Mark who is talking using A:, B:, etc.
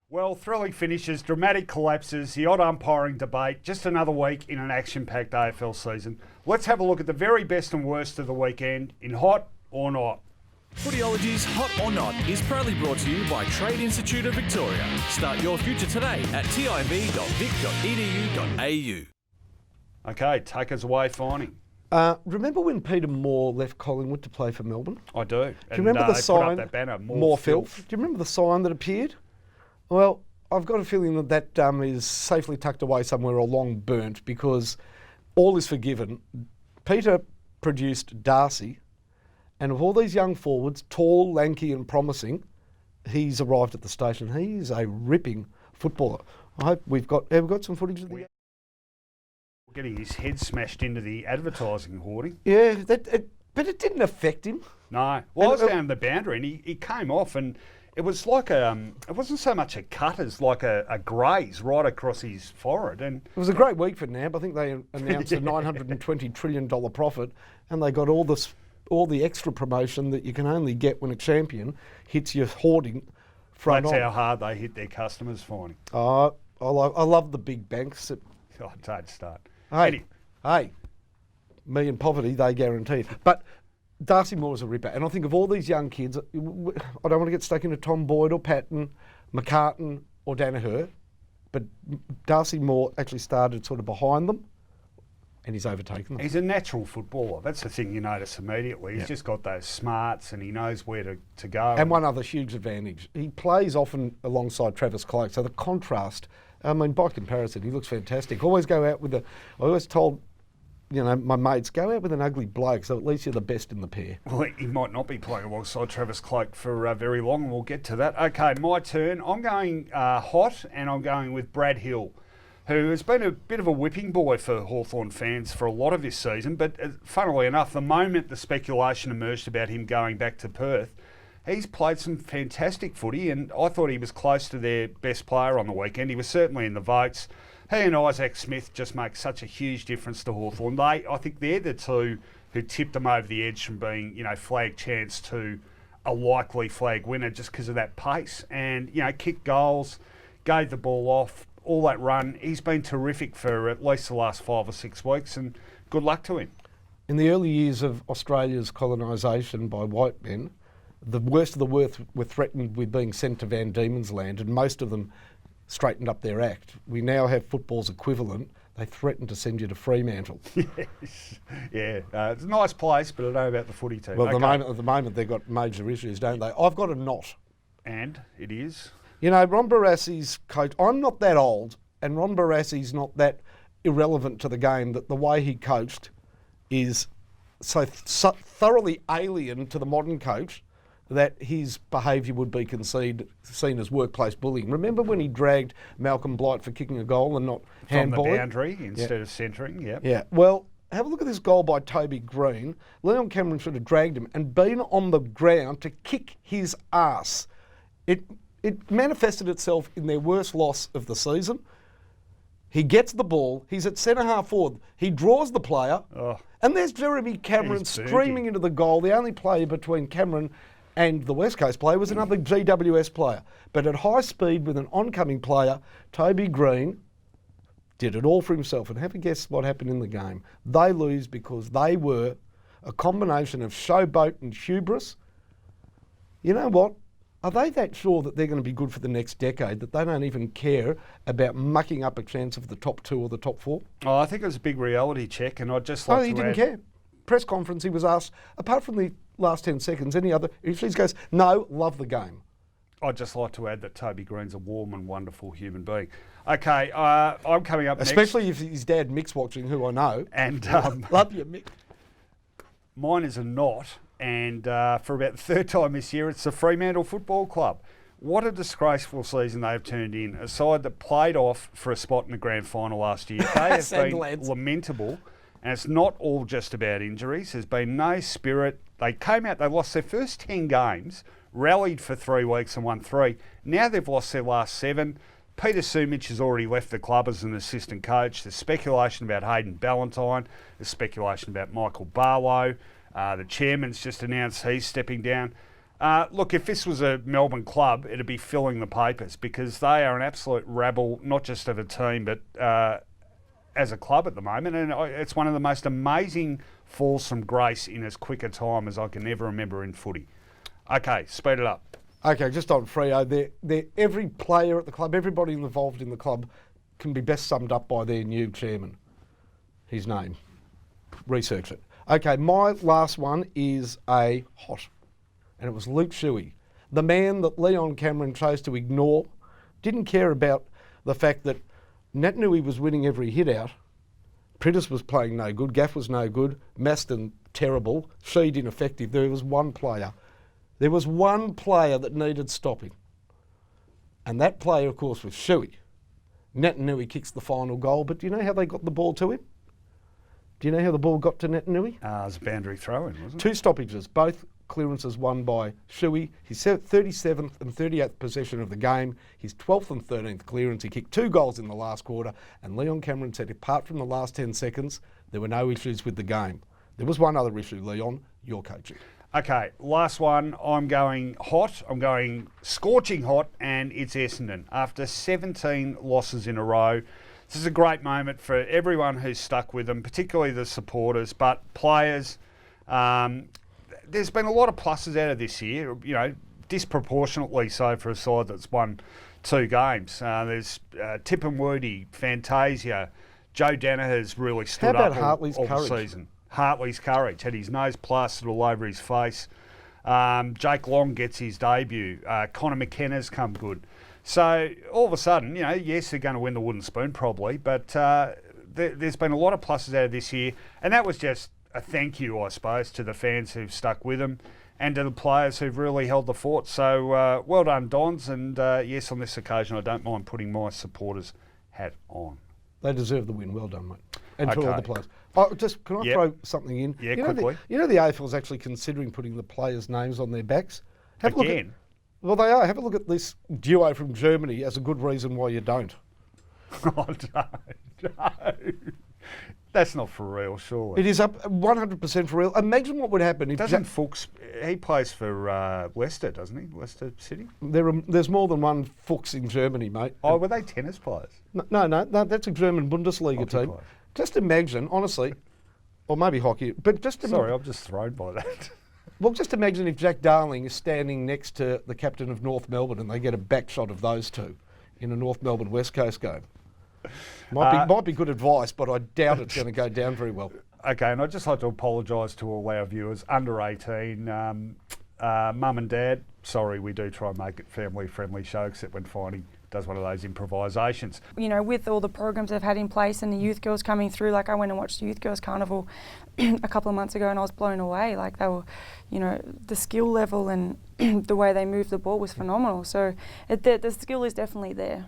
A: Well, thrilling finishes, dramatic collapses, the odd umpiring debate, just another week in an action-packed AFL season. Let's have a look at the very best and worst of the weekend in Hot or Not.
B: Footyology's Hot or Not is proudly brought to you by Trade Institute of Victoria. Start your future today at tiv.vic.edu.au.
A: Okay, take us away, Finey.
C: Remember when Peter Moore left Collingwood to play for Melbourne?
A: I do.
C: Do you remember the
A: they
C: sign?
A: put up that banner,
C: More filth. Do you remember the sign that appeared? Well, I've got a feeling that is safely tucked away somewhere or long burnt, because all is forgiven. Peter produced Darcy, and of all these young forwards, tall, lanky and promising, he's arrived at the station. He's a ripping footballer. I hope we've got some footage of the...
A: Getting his head smashed into the advertising hoarding.
C: Yeah, but it didn't affect him.
A: No. Well, I was down the boundary and he came off, and it was like it wasn't so much a cut as like a graze right across his forehead. And
C: it was a great week for NAB. I think they announced a $920 trillion profit, and they got all the extra promotion that you can only get when a champion hits your hoarding front on.
A: That's how hard they hit their customers, Finey.
C: I love the big banks.
A: Oh, don't start.
C: Hey, me and poverty, they guaranteed. But Darcy Moore is a ripper. And I think of all these young kids, I don't want to get stuck into Tom Boyd or Patton, McCartan or Danaher, but Darcy Moore actually started sort of behind them, and he's overtaken them.
A: He's a natural footballer. That's the thing you notice immediately. He's just got those smarts and he knows where to go.
C: And one other huge advantage, he plays often alongside Travis Cloke, so the contrast, I mean, by comparison, he looks fantastic. I always told, my mates, go out with an ugly bloke, so at least you're the best in the pair.
A: Well, he might not be playing alongside Travis Cloke for very long, and we'll get to that. Okay, my turn. I'm going hot, and I'm going with Brad Hill, who has been a bit of a whipping boy for Hawthorn fans for a lot of this season. But funnily enough, the moment the speculation emerged about him going back to Perth, he's played some fantastic footy, and I thought he was close to their best player on the weekend. He was certainly in the votes. He and Isaac Smith just make such a huge difference to Hawthorn. I think they're the two who tipped them over the edge from being, flag chance to a likely flag winner just because of that pace. And, kicked goals, gave the ball off, all that run. He's been terrific for at least the last 5 or 6 weeks, and good luck to him.
C: In the early years of Australia's colonisation by white men, the worst of the worst were threatened with being sent to Van Diemen's Land, and most of them straightened up their act. We now have football's equivalent. They threaten to send you to Fremantle.
A: Yes. Yeah. It's a nice place, but I don't know about the footy team.
C: Well, at the moment they've got major issues, don't they? I've got a knot.
A: And it is?
C: Ron Barassi's coach, I'm not that old, and Ron Barassi's not that irrelevant to the game, that the way he coached is so thoroughly alien to the modern coach that his behaviour would be seen as workplace bullying. Remember when he dragged Malcolm Blight for kicking a goal and not handballing?
A: From the boundary instead of centering, yeah.
C: Yeah, well, have a look at this goal by Toby Green. Leon Cameron should have dragged him and been on the ground to kick his ass. It manifested itself in their worst loss of the season. He gets the ball, he's at centre-half forward, he draws the player, and there's Jeremy Cameron streaming into the goal. The only player between Cameron and the West Coast player was another GWS player. But at high speed with an oncoming player, Toby Green did it all for himself. And have a guess what happened in the game. They lose because they were a combination of showboat and hubris. You know what? Are they that sure that they're going to be good for the next decade, that they don't even care about mucking up a chance of the top 2 or the top 4?
A: Oh, I think it was a big reality check, and I'd just like to
C: he didn't care. Press conference, he was asked, apart from the last 10 seconds, any other issues? He goes, no, love the game.
A: I'd just like to add that Toby Green's a warm and wonderful human being. Okay, I'm coming up
C: Especially if his dad Mick's watching, who I know.
A: And
C: love you, Mick.
A: Mine is a knot, and for about the 3rd time this year, it's the Fremantle Football Club. What a disgraceful season they've turned in. A side that played off for a spot in the grand final last year. They have been lamentable. And it's not all just about injuries. There's been no spirit. They came out, they lost their first 10 games, rallied for 3 weeks and won 3. Now they've lost their last 7. Peter Sumich has already left the club as an assistant coach. There's speculation about Hayden Ballantyne. There's speculation about Michael Barlow. The chairman's just announced he's stepping down. Look, if this was a Melbourne club, it'd be filling the papers because they are an absolute rabble, not just of a team, but as a club at the moment. And it's one of the most amazing falls from grace in as quick a time as I can ever remember in footy. Okay, speed it up.
C: Okay, just on Freo, every player at the club, everybody involved in the club can be best summed up by their new chairman. His name. Research it. Okay, my last one is a hot, and it was Luke Shuey, the man that Leon Cameron chose to ignore, didn't care about the fact that Natanui was winning every hit out, Prittis was playing no good, Gaff was no good, Maston terrible, Sheed ineffective. There was one player that needed stopping, and that player, of course, was Shuey. Natanui kicks the final goal, but do you know how they got the ball to him? Do you know how the ball got to Natanui?
A: It was a boundary throw-in, wasn't it?
C: 2 stoppages, both clearances won by Shuey. His 37th and 38th possession of the game, his 12th and 13th clearance. He kicked 2 goals in the last quarter, and Leon Cameron said apart from the last 10 seconds, there were no issues with the game. There was one other issue, Leon, your coaching.
A: Okay, last one. I'm going hot. I'm going scorching hot, and it's Essendon. After 17 losses in a row, this is a great moment for everyone who's stuck with them, particularly the supporters, but players. There's been a lot of pluses out of this year, you know, disproportionately so for a side that's won 2 games. There's Tipungwuti, Fantasia, Joe Danaher's really stood
C: How about
A: up
C: Hartley's
A: all
C: courage?
A: the season. Hartley's courage, had his nose plastered all over his face. Jake Long gets his debut. Connor McKenna's come good. So all of a sudden, you know, yes, they're going to win the wooden spoon probably, but there's been a lot of pluses out of this year, and that was just a thank you, I suppose, to the fans who've stuck with them and to the players who've really held the fort. So well done, Dons, and yes, on this occasion, I don't mind putting my supporters' hat on.
C: They deserve the win. Well done, mate. And to all
A: Okay.
C: the players. Oh, just can I throw something in?
A: Yeah,
C: you know
A: quickly.
C: The AFL's actually considering putting the players' names on their backs. Have a look
A: Again?
C: well, they are. Have a look at this duo from Germany as a good reason why you don't.
A: Oh, no. That's not for real, surely.
C: It is up 100% for real. Imagine what would happen if
A: Doesn't Fuchs, he plays for Leicester, doesn't he? Leicester City?
C: there's more than one Fuchs in Germany, mate.
A: Oh, were they tennis players?
C: No, that's a German Bundesliga
A: Hockey
C: team.
A: players.
C: Just imagine, honestly, or maybe hockey, but just
A: Sorry, I'm just thrown by that.
C: Well, just imagine if Jack Darling is standing next to the captain of North Melbourne and they get a back shot of those two in a North Melbourne West Coast game. Might be good advice, but I doubt it's going to go down very well.
A: Okay, and I'd just like to apologise to all our viewers under 18, mum and dad. Sorry, we do try and make it family-friendly show, except when Finey does one of those improvisations.
D: You know, with all the programs they've had in place and the youth girls coming through, like I went and watched the Youth Girls Carnival a couple of months ago and I was blown away. Like they were, you know, the skill level and the way they moved the ball was phenomenal. So the skill is definitely there.